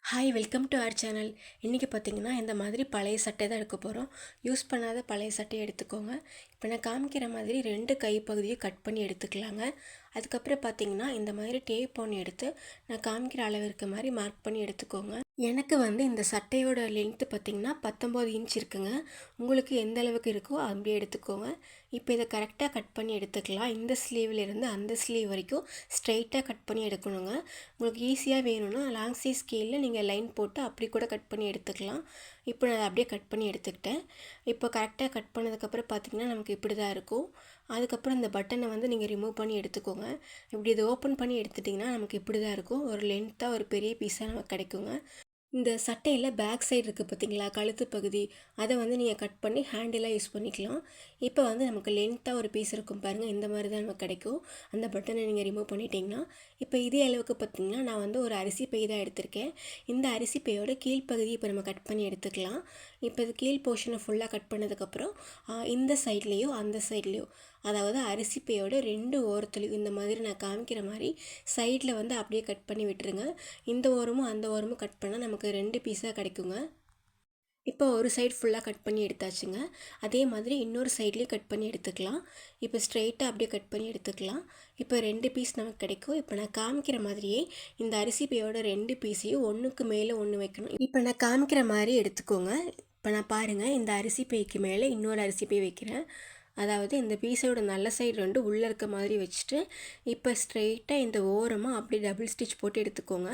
Hi welcome to our channel. இன்றைக்கி பார்த்திங்கன்னா இந்த மாதிரி பழைய சட்டை தான் எடுக்க போகிறோம். யூஸ் பண்ணாத பழைய சட்டையை எடுத்துக்கோங்க. இப்போ நான் காமிக்கிற மாதிரி 2 கைப்பகுதியும் கட் பண்ணி எடுத்துக்கலாங்க. அதுக்கப்புறம் பார்த்திங்கன்னா இந்த மாதிரி டேப் ஒன்று எடுத்து நான் காமிக்கிற அளவு இருக்க மாதிரி மார்க் பண்ணி எடுத்துக்கோங்க. எனக்கு இந்த சட்டையோட லென்த்து பார்த்திங்கன்னா 19 இன்ச் இருக்குங்க. உங்களுக்கு எந்த அளவுக்கு இருக்கோ அப்படியே எடுத்துக்கோங்க. இப்போ இதை கரெக்டாக கட் பண்ணி எடுத்துக்கலாம். இந்த ஸ்லீவ்லேருந்து அந்த ஸ்லீவ் வரைக்கும் ஸ்ட்ரைட்டாக கட் பண்ணி எடுக்கணுங்க. உங்களுக்கு ஈஸியாக வேணும்னா லாங் சைஸ் ஸ்கேலில் நீங்கள் லைன் போட்டு அப்படி கூட கட் பண்ணி எடுத்துக்கலாம். இப்போ நான் அதை அப்படியே கட் பண்ணி எடுத்துக்கிட்டேன். இப்போ கரெக்டாக கட் பண்ணதுக்கப்புறம் பார்த்திங்கன்னா நமக்கு இப்படி தான் இருக்கும். அதுக்கப்புறம் இந்த பட்டனை நீங்கள் ரிமூவ் பண்ணி எடுத்துக்கோங்க. இப்படி இதை ஓப்பன் பண்ணி எடுத்துட்டிங்கன்னா நமக்கு இப்படி தான் இருக்கும். ஒரு லென்த்தாக ஒரு பெரிய பீஸாக நமக்கு கிடைக்குங்க. இந்த சட்டையில் பேக் சைடு இருக்குது பார்த்திங்களா, கழுத்து பகுதி, அதை நீங்கள் கட் பண்ணி ஹேண்டிலாக யூஸ் பண்ணிக்கலாம். இப்போ நமக்கு லென்த்தாக ஒரு பீஸ் இருக்கும் பாருங்கள், இந்த மாதிரி தான் நமக்கு கிடைக்கும். அந்த பட்டனை நீங்கள் ரிமூவ் பண்ணிட்டீங்கன்னா இப்போ இதே அளவுக்கு பார்த்திங்கன்னா நான் ஒரு அரிசி பை தான் எடுத்திருக்கேன். இந்த அரிசி பையோட கீழ்ப்பகுதி இப்போ நம்ம கட் பண்ணி எடுத்துக்கலாம். இப்போ இது கீழ் போர்ஷனை ஃபுல்லாக கட் பண்ணதுக்கப்புறம் இந்த சைட்லேயோ அந்த சைட்லேயோ, அதாவது அரிசி பையோட 2 ஓரத்துலையும் இந்த மாதிரி நான் காமிக்கிற மாதிரி சைடில் அப்படியே கட் பண்ணி விட்டுருங்க. இந்த ஓரமும் அந்த ஓரமும் கட் பண்ணால் நமக்கு 2 பீஸாக கிடைக்குங்க. இப்போ ஒரு சைடு ஃபுல்லாக கட் பண்ணி எடுத்தாச்சுங்க. அதே மாதிரி இன்னொரு சைட்லேயும் கட் பண்ணி எடுத்துக்கலாம். இப்போ ஸ்ட்ரெயிட்டாக அப்படியே கட் பண்ணி எடுத்துக்கலாம். இப்போ 2 பீஸ் நமக்கு கிடைக்கும். இப்போ நான் காமிக்கிற மாதிரியே இந்த அரிசி பையோட 2 பீஸையும் ஒன்றுக்கு மேலே ஒன்று வைக்கணும். இப்போ நான் காமிக்கிற மாதிரி எடுத்துக்கோங்க. இப்போ நான் பாருங்கள், இந்த அரிசி பைக்கு மேலே இன்னொரு அரிசி பை வைக்கிறேன். அதாவது இந்த பீஸோட நல்ல சைடு 2 உள்ளே இருக்க மாதிரி வச்சுட்டு இப்போ ஸ்ட்ரெயிட்டாக இந்த ஓரமாக அப்படி டபுள் ஸ்டிச் போட்டு எடுத்துக்கோங்க.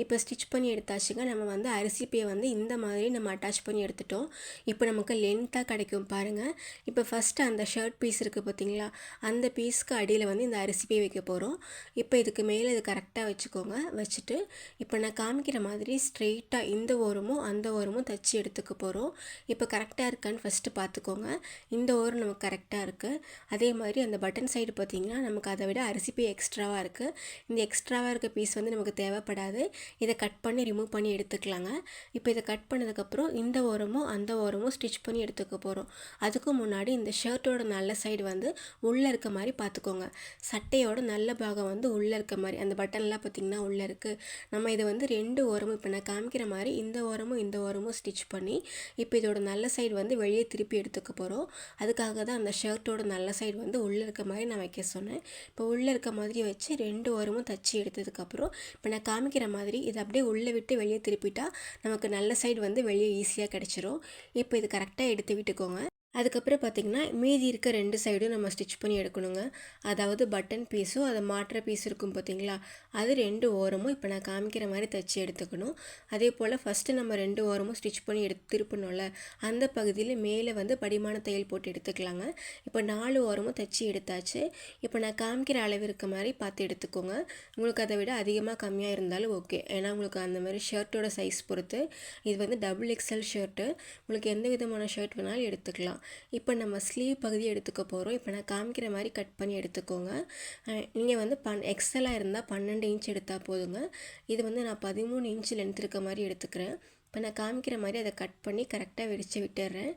இப்போ ஸ்டிச் பண்ணி எடுத்தாச்சுங்க. நம்ம அரிசி பையை இந்த மாதிரி நம்ம அட்டாச் பண்ணி எடுத்துட்டோம். இப்போ நமக்கு லென்த்தாக கிடைக்கும் பாருங்கள். இப்போ ஃபஸ்ட்டு அந்த ஷர்ட் பீஸ் இருக்குது பார்த்திங்களா, அந்த பீஸ்க்கு அடியில் இந்த அரிசி பை வைக்க போகிறோம். இப்போ இதுக்கு மேலே இது கரெக்டாக வச்சுக்கோங்க. வச்சுட்டு இப்போ நான் காமிக்கிற மாதிரி ஸ்ட்ரெயிட்டாக இந்த ஓரமும் அந்த ஓரமும் தைச்சி எடுத்துக்க போகிறோம். இப்போ கரெக்டாக இருக்கான்னு ஃபஸ்ட்டு பார்த்துக்கோங்க. இந்த ஓரம் நமக்கு கரெக்டாக இருக்குது. அதே மாதிரி அந்த பட்டன் சைடு பார்த்திங்கன்னா நமக்கு அதை விட அரிசி பை எக்ஸ்ட்ராவாக இருக்குது. இந்த எக்ஸ்ட்ராவாக இருக்க பீஸ் நமக்கு தேவைப்படாது. இதை கட் பண்ணி ரிமூவ் பண்ணி எடுத்துக்கலாங்க. இப்போ இதை கட் பண்ணதுக்கப்புறம் இந்த ஓரமும் அந்த ஓரமும் ஸ்டிச் பண்ணி எடுத்துக்க போகிறோம். அதுக்கு முன்னாடி இந்த ஷர்ட்டோட நல்ல சைடு உள்ளே இருக்க மாதிரி பார்த்துக்கோங்க. சட்டையோட நல்ல பாகம் உள்ளே இருக்க மாதிரி, அந்த பட்டன்லாம் பார்த்திங்கன்னா உள்ளே இருக்குது. நம்ம இதை 2 ஓரமும் இப்போ நான் காமிக்கிற மாதிரி இந்த ஓரமும் இந்த ஓரமும் ஸ்டிச் பண்ணி இப்போ இதோட நல்ல சைடு வெளியே திருப்பி எடுத்துக்க போகிறோம். அதுக்காக தான் அந்த ஷர்ட்டோட நல்ல சைடு உள்ளே இருக்க மாதிரி நான் வைக்க சொன்னேன். இப்போ உள்ளே இருக்க மாதிரி வச்சு 2 ஓரமும் தச்சு எடுத்ததுக்கப்புறம் இப்போ நான் காமிக்கிற மாதிரி இதை அப்படியே உள்ளே விட்டு வெளியே திருப்பிட்டா நமக்கு நல்ல சைடு வெளியே ஈஸியாக கிடச்சிரும். இப்போ இது கரெக்டாக எடுத்து விட்டுக்கோங்க. அதுக்கப்புறம் பார்த்திங்கன்னா மீதி இருக்க 2 சைடும் நம்ம ஸ்டிச் பண்ணி எடுக்கணுங்க. அதாவது பட்டன் பீஸும் அதை மாட்டுற பீஸ் இருக்கும் பார்த்திங்களா, அது 2 ஓரமும் இப்போ நான் காமிக்கிற மாதிரி தைச்சி எடுத்துக்கணும். அதே போல் ஃபஸ்ட்டு நம்ம 2 ஓரமும் ஸ்டிச் பண்ணி திருப்பணும்ல, அந்த பகுதியில் மேலே படிமான தையல் போட்டு எடுத்துக்கலாங்க. இப்போ 4 ஓரமும் தைச்சி எடுத்தாச்சு. இப்போ நான் காமிக்கிற அளவு இருக்க மாதிரி பார்த்து எடுத்துக்கோங்க. உங்களுக்கு அதை விட அதிகமாக கம்மியாக இருந்தாலும் ஓகே, ஏன்னா உங்களுக்கு அந்த மாதிரி ஷர்ட்டோட சைஸ் பொறுத்து. இது டபுள் எக்ஸ்எல் ஷர்ட்டு, உங்களுக்கு எந்த விதமான ஷர்ட் வேணாலும் எடுத்துக்கலாம். இப்போ நம்ம ஸ்லீவ் பகுதி எடுத்துக்க போகிறோம். இப்போ நான் காமிக்கிற மாதிரி கட் பண்ணி எடுத்துக்கோங்க. நீங்கள் எக்ஸலாக இருந்தால் 12 இன்ச் எடுத்தால் போதுங்க. இது நான் 13 இன்ச் லென்த் இருக்க மாதிரி எடுத்துக்கிறேன். இப்போ நான் காமிக்கிற மாதிரி அதை கட் பண்ணி கரெக்டாக விரித்து விட்டுடுறேன்.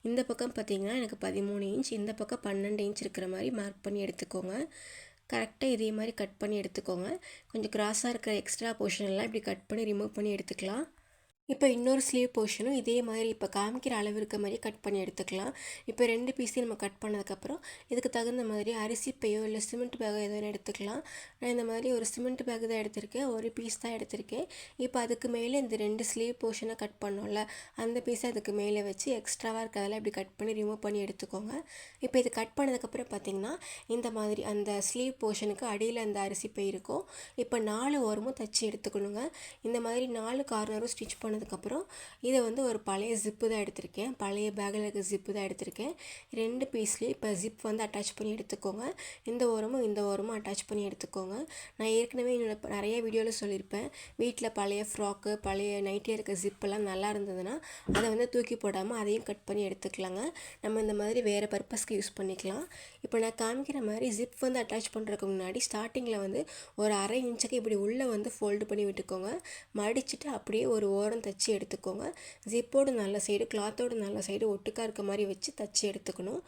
இந்த பக்கம் பார்த்திங்கன்னா எனக்கு 13 இன்ச், இந்த பக்கம் 12 இன்ச் இருக்கிற மாதிரி மார்க் பண்ணி எடுத்துக்கோங்க. கரெக்டாக இதே மாதிரி கட் பண்ணி எடுத்துக்கோங்க. கொஞ்சம் கிராஸாக இருக்கிற எக்ஸ்ட்ரா போர்ஷன்லாம் இப்படி கட் பண்ணி ரிமூவ் பண்ணி எடுத்துக்கலாம். இப்போ இன்னொரு ஸ்லீவ் போர்ஷனும் இதே மாதிரி இப்போ காமிக்கிற அளவு இருக்க மாதிரி கட் பண்ணி எடுத்துக்கலாம். இப்போ 2 பீஸையும் நம்ம கட் பண்ணதுக்கப்புறம் இதுக்கு தகுந்த மாதிரி அரிசி பையோ இல்லை சிமெண்ட் பேக்கோ எதோ ஒன்று எடுத்துக்கலாம். நான் இந்த மாதிரி ஒரு சிமெண்ட் பேக் தான் எடுத்திருக்கேன், ஒரு பீஸ் தான் எடுத்திருக்கேன். இப்போ அதுக்கு மேலே இந்த 2 ஸ்லீவ் போர்ஷனை கட் பண்ணோம்ல, அந்த பீஸை அதுக்கு மேலே வச்சு எக்ஸ்ட்ராவாக இருக்கிறதெல்லாம் இப்படி கட் பண்ணி ரிமூவ் பண்ணி எடுத்துக்கோங்க. இப்போ இது கட் பண்ணதுக்கப்புறம் பார்த்திங்கன்னா இந்த மாதிரி அந்த ஸ்லீவ் போர்ஷனுக்கு அடியில் அந்த அரிசி பை இருக்கும். இப்போ 4 ஓரமும் தைச்சி எடுத்துக்கணுங்க. இந்த மாதிரி 4 கார்னரும் ஸ்டிச் பண்ண அதுக்கப்புறம் இதை ஒரு பழைய ஜிப்பு தான் எடுத்திருக்கேன். பழைய பேக்கில் இருக்க ஜிப்பு தான் எடுத்திருக்கேன். 2 பீஸ்லேயும் இப்போ ஜிப் அட்டாச் பண்ணி எடுத்துக்கோங்க. இந்த ஓரமும் அட்டாச் பண்ணி எடுத்துக்கோங்க. நான் ஏற்கனவே நிறைய வீடியோவில் சொல்லியிருப்பேன், வீட்டில் பழைய ஃப்ராக்கு பழைய நைட்டியாக இருக்க ஜிப்பெல்லாம் நல்லா இருந்ததுன்னா அதை தூக்கி போடாமல் அதையும் கட் பண்ணி எடுத்துக்கலாங்க. நம்ம இந்த மாதிரி வேறு பர்பஸ்க்கு யூஸ் பண்ணிக்கலாம். இப்போ நான் காமிக்கிற மாதிரி ஜிப் அட்டாச் பண்ணுறதுக்கு முன்னாடி ஸ்டார்டிங்கில் ஒரு 1/2 இன்ச்சுக்கு இப்படி உள்ளே ஃபோல்டு பண்ணி விட்டுக்கோங்க. மடிச்சுட்டு அப்படியே ஒரு ஓரம் தைச்சி எடுத்துக்கோங்க. ஜிப்போட நல்ல சைடு கிளாத்தோட நல்ல சைடு ஒட்டுக்கா இருக்க மாதிரி வச்சு தைச்சி எடுத்துக்கணும்.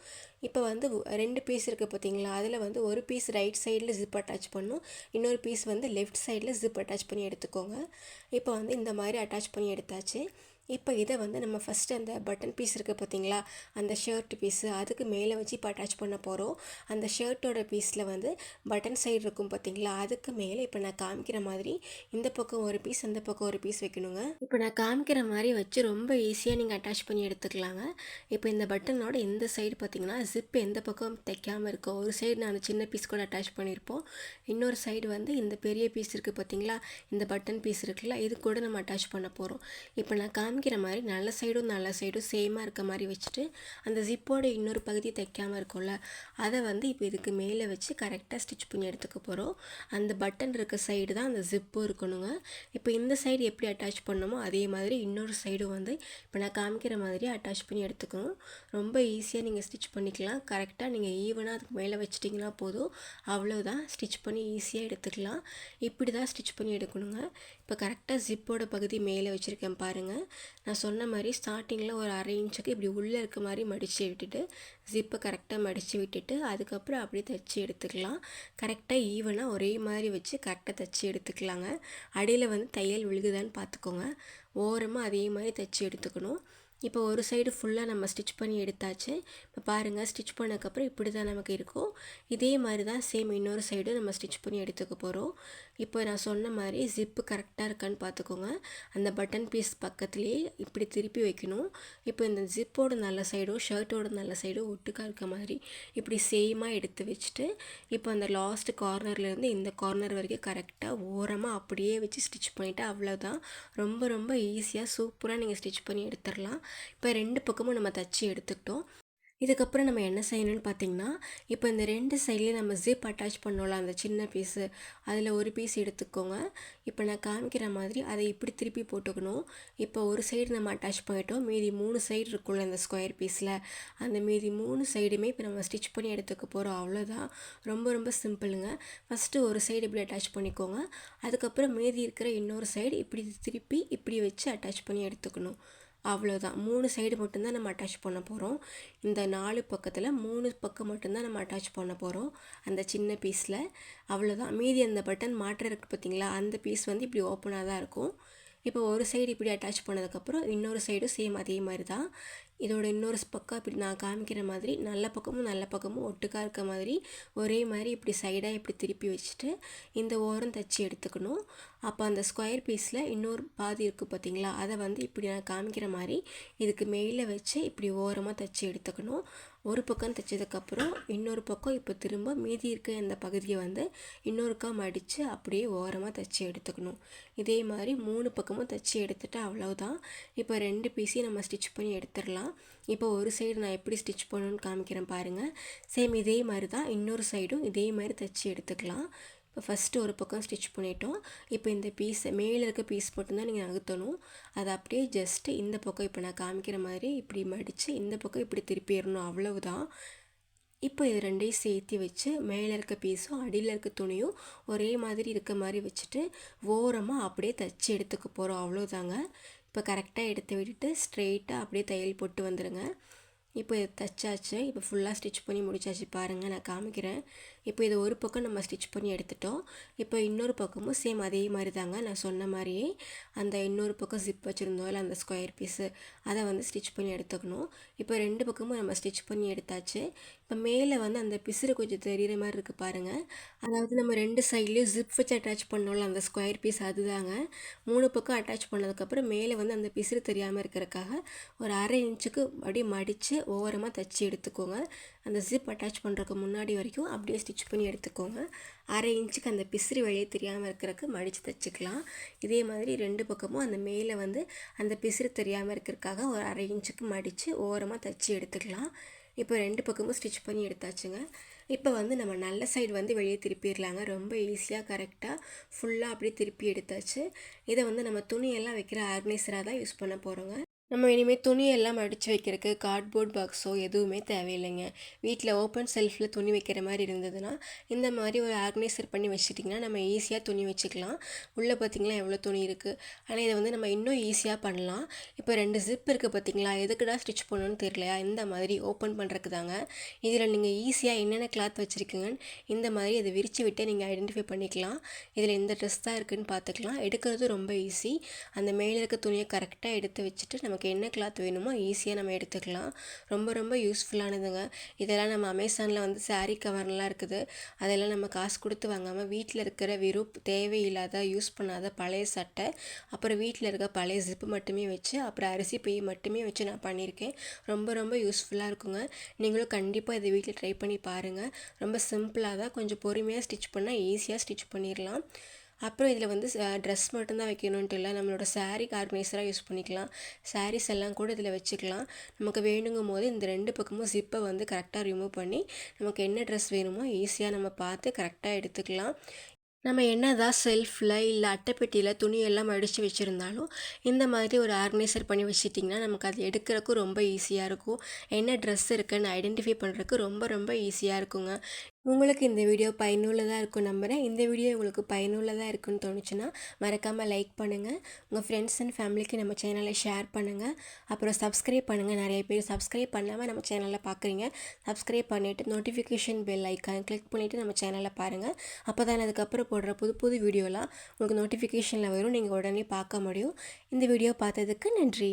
இப்போ வந்து 2 பீஸ் இருக்குது பார்த்தீங்களா, அதில் வந்து ஒரு பீஸ் ரைட் சைடில் ஜிப் அட்டாச் பண்ணணும், இன்னொரு பீஸ் வந்து லெஃப்ட் சைடில் ஜிப் அட்டாச் பண்ணி எடுத்துக்கோங்க. இப்போ வந்து இந்த மாதிரி அட்டாச் பண்ணி எடுத்தாச்சு. இப்போ இதை வந்து நம்ம ஃபஸ்ட்டு அந்த பட்டன் பீஸ் இருக்குது பார்த்தீங்களா, அந்த ஷர்ட் பீஸு அதுக்கு மேலே வச்சு இப்போ அட்டாச் பண்ண போகிறோம். அந்த ஷர்ட்டோட பீஸில் வந்து பட்டன் சைடு இருக்கும் பார்த்தீங்களா, அதுக்கு மேலே இப்போ நான் காமிக்கிற மாதிரி இந்த பக்கம் ஒரு பீஸ் அந்த பக்கம் ஒரு பீஸ் வைக்கணுங்க. இப்போ நான் காமிக்கிற மாதிரி வச்சு ரொம்ப ஈஸியாக நீங்கள் அட்டாச் பண்ணி எடுத்துக்கலாங்க. இப்போ இந்த பட்டனோட இந்த சைடு பார்த்தீங்கன்னா ஜிப் எந்த பக்கம் தைக்காமல் இருக்கோ ஒரு சைடு நான் சின்ன பீஸ் கூட அட்டாச் பண்ணியிருப்போம், இன்னொரு சைடு வந்து இந்த பெரிய பீஸ் இருக்குது பார்த்தீங்களா, இந்த பட்டன் பீஸ் இருக்குல்ல, இது கூட நம்ம அட்டாச் பண்ண போகிறோம். இப்போ நான் காமிக்கிற மாதிரி நல்ல சைடும் சேமாக இருக்க மாதிரி வச்சுட்டு அந்த ஜிப்போட இன்னொரு பகுதி தைக்காமல் இருக்கும்ல, அதை வந்து இப்போ இதுக்கு மேலே வச்சு கரெக்டாக ஸ்டிச் பண்ணி எடுத்துக்க போகிறோம். அந்த பட்டன் இருக்க சைடு தான் அந்த ஜிப்பும் இருக்கணுங்க. இப்போ இந்த சைடு எப்படி அட்டாச் பண்ணணுமோ அதே மாதிரி இன்னொரு சைடும் வந்து இப்போ நான் காமிக்கிற மாதிரி அட்டாச் பண்ணி எடுத்துக்கணும். ரொம்ப ஈஸியாக நீங்கள் ஸ்டிச் பண்ணிக்கலாம். கரெக்டாக நீங்கள் ஈவனாக அதுக்கு மேலே வச்சிட்டிங்கன்னா போதும், அவ்வளோதான். ஸ்டிச் பண்ணி ஈஸியாக எடுத்துக்கலாம். இப்படி தான் ஸ்டிச் பண்ணி எடுக்கணுங்க. இப்போ கரெக்டாக ஜிப்போட பகுதி மேலே வச்சுருக்கேன் பாருங்கள். நான் சொன்ன மாதிரி ஸ்டார்டிங்கில் ஒரு 1/2 இன்ச்சுக்கு இப்படி உள்ளே இருக்க மாதிரி மடித்து விட்டுட்டு ஜிப்பை கரெக்டாக மடித்து விட்டுட்டு அதுக்கப்புறம் அப்படியே தைச்சி எடுத்துக்கலாம். கரெக்டாக ஈவனாக ஒரே மாதிரி வச்சு கரெக்டாக தைச்சி எடுத்துக்கலாங்க. அடியில் வந்து தையல் விழுகுதான்னு பார்த்துக்கோங்க. ஓரமாக அதே மாதிரி தைச்சி எடுத்துக்கணும். இப்போ ஒரு சைடு ஃபுல்லாக நம்ம ஸ்டிச் பண்ணி எடுத்தாச்சு. இப்போ பாருங்கள், ஸ்டிச் பண்ணதுக்கப்புறம் இப்படி தான் நமக்கு இருக்கும். இதே மாதிரி தான் சேம் இன்னொரு சைடு நம்ம ஸ்டிச் பண்ணி எடுத்துக்க போகிறோம். இப்போ நான் சொன்ன மாதிரி ஜிப்பு கரெக்டாக இருக்கான்னு பார்த்துக்கோங்க. அந்த பட்டன் பீஸ் பக்கத்துலேயே இப்படி திருப்பி வைக்கணும். இப்போ இந்த ஜிப்போட நல்ல சைடும் ஷர்ட்டோட நல்ல சைடும் ஒட்டுக்கா இருக்க மாதிரி இப்படி சேமாக எடுத்து வச்சுட்டு இப்போ அந்த லாஸ்ட் கார்னர்லேருந்து இந்த கார்னர் வரைக்கும் கரெக்டாக ஓரமாக அப்படியே வச்சு ஸ்டிச் பண்ணிவிட்டு அவ்வளோதான். ரொம்ப ரொம்ப ஈஸியாக சூப்பராக நீங்கள் ஸ்டிச் பண்ணி எடுத்துடலாம். இப்போ 2 பக்கமும் நம்ம தச்சு எடுத்துக்கிட்டோம். இதுக்கப்புறம் நம்ம என்ன செய்யணும்னு பார்த்திங்கன்னா, இப்போ இந்த 2 சைட்லேயும் நம்ம ஜிப் அட்டாச் பண்ணோம்ல அந்த சின்ன பீஸு, அதில் ஒரு பீஸ் எடுத்துக்கோங்க. இப்போ நான் காமிக்கிற மாதிரி அதை இப்படி திருப்பி போட்டுக்கணும். இப்போ ஒரு சைடு நம்ம அட்டாச் பண்ணிட்டோம், மீதி 3 சைடு இருக்குள்ள இந்த ஸ்கொயர் பீஸில், அந்த மீதி 3 சைடுமே இப்போ நம்ம ஸ்டிச் பண்ணி எடுத்துக்க போகிறோம். அவ்வளோதான். ரொம்ப ரொம்ப சிம்பிளுங்க. ஃபஸ்ட்டு ஒரு சைடு இப்படி அட்டாச் பண்ணிக்கோங்க. அதுக்கப்புறம் மீதி இருக்கிற இன்னொரு சைடு இப்படி திருப்பி இப்படி வச்சு அட்டாச் பண்ணி எடுத்துக்கணும். அவ்வளோதான். 3 சைடு மட்டும்தான் நம்ம அட்டாச் பண்ண போகிறோம். இந்த 4 பக்கத்தில் 3 பக்கம் மட்டும்தான் நம்ம அட்டாச் பண்ண போகிறோம் அந்த சின்ன பீஸில். அவ்வளோதான். மீதி அந்த பட்டன் மாற்றம் இருக்குது பார்த்தீங்களா, அந்த பீஸ் வந்து இப்படி ஓப்பனாக தான் இருக்கும். இப்போ ஒரு சைடு இப்படி அட்டாச் பண்ணதுக்கப்புறம் இன்னொரு சைடும் சேம் அதே மாதிரி தான். இதோட இன்னொரு பக்கம் இப்படி நான் காமிக்கிற மாதிரி நல்ல பக்கமும் ஒட்டுக்காக இருக்க மாதிரி ஒரே மாதிரி இப்படி சைடாக இப்படி திருப்பி வச்சுட்டு இந்த ஓரம் தைச்சி எடுத்துக்கணும். அப்போ அந்த ஸ்கொயர் பீஸில் இன்னொரு பாதி இருக்குது பார்த்தீங்களா, அதை வந்து இப்படி நான் காமிக்கிற மாதிரி இதுக்கு மேலே வச்சு இப்படி ஓரமாக தைச்சி எடுத்துக்கணும். ஒரு பக்கம் தைச்சதுக்கப்புறம் இன்னொரு பக்கம் இப்போ திரும்ப மீதி இருக்க இந்த பகுதியை வந்து இன்னொருக்கா மடித்து அப்படியே ஓரமாக தைச்சி எடுத்துக்கணும். இதே மாதிரி 3 பக்கமும் தைச்சி எடுத்துகிட்டு அவ்வளோதான். இப்போ 2 பீஸையும் நம்ம ஸ்டிச் பண்ணி எடுத்துடலாம். இப்போ ஒரு சைடு நான் எப்படி ஸ்டிச் பண்ணணும்னு காமிக்கிறேன் பாருங்கள். சேம் இதே மாதிரி தான் இன்னொரு சைடும் இதே மாதிரி தைச்சி எடுத்துக்கலாம். இப்போ ஃபஸ்ட்டு ஒரு பக்கம் ஸ்டிச் பண்ணிட்டோம். இப்போ இந்த பீஸை மேலே இருக்க பீஸ் மட்டும்தான் நீங்கள் நகர்த்தணும். அதை அப்படியே ஜஸ்ட்டு இந்த பக்கம் இப்போ நான் காமிக்கிற மாதிரி இப்படி மடித்து இந்த பக்கம் இப்படி திருப்பிடணும். அவ்வளவுதான். இப்போ இது 2ஐயும் சேர்த்து வச்சு மேலே இருக்க பீஸும் அடியில் இருக்க துணியும் ஒரே மாதிரி இருக்க மாதிரி வச்சுட்டு ஓரமாக அப்படியே தைச்சி எடுத்துக்க போகிறோம். அவ்வளோதாங்க. இப்போ கரெக்டாக எடுத்து விட்டுட்டு ஸ்ட்ரெயிட்டாக அப்படியே தையல் போட்டு வந்துடுங்க. இப்போ இது தைச்சாச்சு. இப்போ ஃபுல்லாக ஸ்டிச் பண்ணி முடிச்சாச்சு பாருங்கள், நான் காமிக்கிறேன். இப்போ இது ஒரு பக்கம் நம்ம ஸ்டிச் பண்ணி எடுத்துட்டோம். இப்போ இன்னொரு பக்கமும் சேம் அதே மாதிரி தாங்க நான் சொன்ன மாதிரியே அந்த இன்னொரு பக்கம் ஜிப் வச்சுருந்தோம் இல்லை அந்த ஸ்கொயர் பீஸு, அதை வந்து ஸ்டிச் பண்ணி எடுத்துக்கணும். இப்போ 2 பக்கமும் நம்ம ஸ்டிச் பண்ணி எடுத்தாச்சு. இப்போ மேலே வந்து அந்த பிசுறு கொஞ்சம் தெரிகிற மாதிரி இருக்குது பாருங்கள். அதாவது நம்ம 2 சைட்லேயும் ஜிப் வச்சு அட்டாச் பண்ணோம்ல அந்த ஸ்கொயர் பீஸ், அதுதாங்க. 3 பக்கம் அட்டாச் பண்ணதுக்கப்புறம் மேலே வந்து அந்த பிசுறு தெரியாமல் இருக்கிறதுக்காக ஒரு 1/2 இன்ச்சுக்கு அப்படியே மடித்து ஓரமாக தைச்சி எடுத்துக்கோங்க. அந்த ஜிப் அட்டாச் பண்ணுறதுக்கு முன்னாடி வரைக்கும் அப்படியே ஸ்டிச் பண்ணி எடுத்துக்கோங்க. 1/2 இன்ச்சுக்கு அந்த பிசுறு வெளியே தெரியாமல் இருக்கிறதுக்கு மடித்து தைச்சிக்கலாம். இதே மாதிரி 2 பக்கமும் அந்த மேலே வந்து அந்த பிசுறு தெரியாமல் இருக்கிறதுக்காக ஒரு 1/2 இன்ச்சுக்கு மடித்து ஓரமாக தைச்சி எடுத்துக்கலாம். இப்போ 2 பக்கமும் ஸ்டிச் பண்ணி எடுத்தாச்சுங்க. இப்போ வந்து நம்ம நல்ல சைடு வந்து வெளியே திருப்பிடலாங்க. ரொம்ப ஈஸியாக கரெக்டாக ஃபுல்லாக அப்படியே திருப்பி எடுத்தாச்சு. இதை வந்து நம்ம துணியெல்லாம் வைக்கிற ஆர்கனைசராக தான் யூஸ் பண்ண போகிறோங்க. நம்ம இனிமேல் துணியெல்லாம் மடித்து வைக்கிறதுக்கு கார்ட்போர்ட் பாக்ஸோ எதுவுமே தேவையில்லைங்க. வீட்டில் ஓப்பன் செல்ஃபில் துணி வைக்கிற மாதிரி இருந்ததுன்னா இந்த மாதிரி ஒரு ஆர்கனைசர் பண்ணி வச்சுட்டிங்கன்னா நம்ம ஈஸியாக துணி வச்சுக்கலாம். உள்ளே பார்த்திங்களா எவ்வளோ துணி இருக்குது. ஆனால் இதை வந்து நம்ம இன்னும் ஈஸியாக பண்ணலாம். இப்போ 2 ஜிப் இருக்குது பார்த்திங்களா, எதுக்குடா ஸ்டிச் பண்ணணும்னு தெரியலையா, இந்த மாதிரி ஓப்பன் பண்ணுறதுக்கு தாங்க. இதில் நீங்கள் ஈஸியாக என்னென்ன கிளாத் வச்சுருக்கீங்கன்னு இந்த மாதிரி இதை விரித்து விட்டு நீங்கள் ஐடென்டிஃபை பண்ணிக்கலாம். இதில் எந்த ட்ரெஸ் தான் இருக்குதுன்னு பார்த்துக்கலாம். எடுக்கிறது ரொம்ப ஈஸி. அந்த மேலே இருக்க துணியை கரெக்டாக எடுத்து வச்சுட்டு நமக்கு என்ன கிளாத் வேணுமோ ஈஸியாக நம்ம எடுத்துக்கலாம். ரொம்ப ரொம்ப யூஸ்ஃபுல்லானதுங்க. இதெல்லாம் நம்ம அமேசானில் வந்து சாரீ கவர்லாம் இருக்குது. அதெல்லாம் நம்ம காசு கொடுத்து வாங்காமல் வீட்டில் இருக்கிற வெறும் தேவையில்லாத யூஸ் பண்ணாத பழைய சட்டை, அப்புறம் வீட்டில் இருக்க பழைய ஜிப்பு மட்டுமே வச்சு, அப்புறம் அரிசி பை மட்டுமே வச்சு நான் பண்ணியிருக்கேன். ரொம்ப ரொம்ப யூஸ்ஃபுல்லாக இருக்குங்க. நீங்களும் கண்டிப்பாக இதை வீட்டில் ட்ரை பண்ணி பாருங்கள். ரொம்ப சிம்பிளாக தான், கொஞ்சம் பொறுமையாக ஸ்டிச் பண்ணால் ஈஸியாக ஸ்டிச் பண்ணிடலாம். அப்புறம் இதில் வந்து ட்ரெஸ் மட்டும்தான் வைக்கணுன்ட்டு இல்லை, நம்மளோட சாரீ ஆர்கனைசராக யூஸ் பண்ணிக்கலாம். சாரீஸ் எல்லாம் கூட இதில் வச்சுக்கலாம். நமக்கு வேணுங்கும் போது இந்த 2 பக்கமும் ஜிப்பை வந்து கரெக்டாக ரிமூவ் பண்ணி நமக்கு என்ன ட்ரெஸ் வேணுமோ ஈஸியாக நம்ம பார்த்து கரெக்டாக எடுத்துக்கலாம். நம்ம என்னதான் செல்ஃபில் இல்லை அட்டைப்பெட்டியில் துணியெல்லாம் மடித்து வச்சுருந்தாலும் இந்த மாதிரி ஒரு ஆர்கனைசர் பண்ணி வச்சிட்டிங்கன்னா நமக்கு அது எடுக்கிறதுக்கும் ரொம்ப ஈஸியாக இருக்கும். என்ன ட்ரெஸ் இருக்குன்னு ஐடென்டிஃபை பண்ணுறதுக்கு ரொம்ப ரொம்ப ஈஸியாக இருக்குங்க. உங்களுக்கு இந்த வீடியோ பயனுள்ளதாக இருக்கும் நம்புகிறேன். இந்த வீடியோ உங்களுக்கு பயனுள்ளதாக இருக்குன்னு தோணுச்சுன்னா மறக்காமல் லைக் பண்ணுங்கள். உங்கள் ஃப்ரெண்ட்ஸ் அண்ட் ஃபேமிலிக்கு நம்ம சேனலை ஷேர் பண்ணுங்கள். அப்புறம் சப்ஸ்கிரைப் பண்ணுங்கள். நிறைய பேர் சப்ஸ்கிரைப் பண்ணாமல் நம்ம சேனலில் பார்க்குறீங்க. சப்ஸ்கிரைப் பண்ணிவிட்டு நோட்டிஃபிகேஷன் பெல் ஐக்கான் கிளிக் பண்ணிவிட்டு நம்ம சேனலை பாருங்கள். அப்போ தான் அதுக்கப்புறம் போடுற புது புது வீடியோலாம் உங்களுக்கு நோட்டிஃபிகேஷனில் வரும். நீங்கள் உடனே பார்க்க முடியும். இந்த வீடியோ பார்த்ததுக்கு நன்றி.